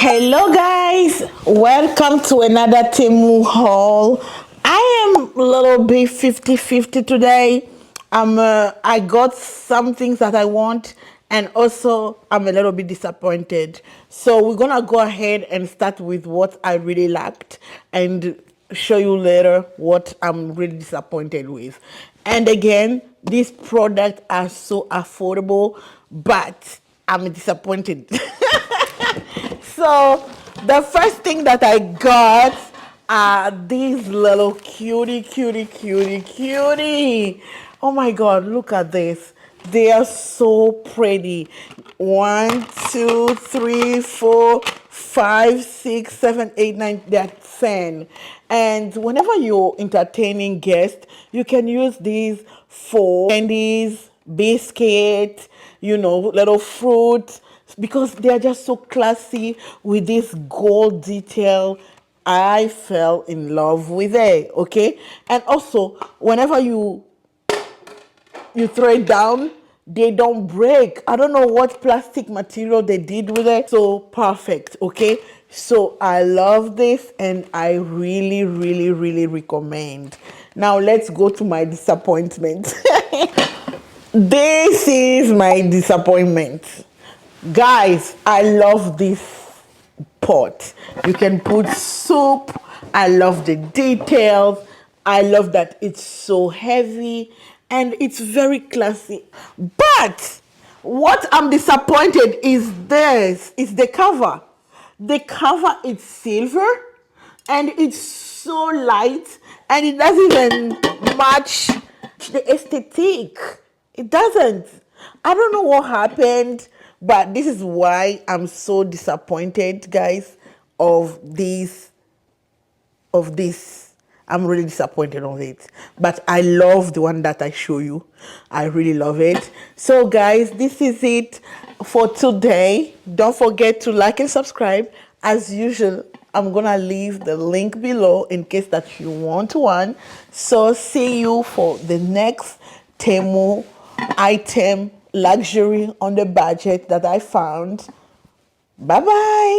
Hello guys, welcome to another Temu haul. I am a little bit 50-50 today. I got some things that I want, and also I'm a little bit disappointed. So we're gonna go ahead and start with what I really liked and show you later what I'm really disappointed with. And again, these products are so affordable, but I'm disappointed. So the first thing that I got are these little cutie. Oh my God, look at this. They are so pretty. 1, 2, 3, 4, 5, 6, 7, 8, 9, they're 10. And whenever you're entertaining guests, you can use these for candies, biscuits, little fruit, because they are just so classy with this gold detail. I fell in love with it, okay? And also, whenever you throw it down, they don't break. I don't know what plastic material they did with it. So perfect, okay? So I love this and I really recommend. Now let's go to my disappointment. This is my disappointment. Guys, I love this pot. You can put soup. I love the details. I love that it's so heavy and it's very classy. But what I'm disappointed is this, is the cover. The cover is silver and it's so light and it doesn't even match the aesthetic. It doesn't. I don't know what happened, but this is why I'm so disappointed, guys, of this. I'm really disappointed of it. But I love the one that I show you. I really love it. So guys, this is it for today. Don't forget to like and subscribe. As usual, I'm gonna leave the link below in case that you want one. So see you for the next Temu item, luxury on the budget that I found. Bye bye.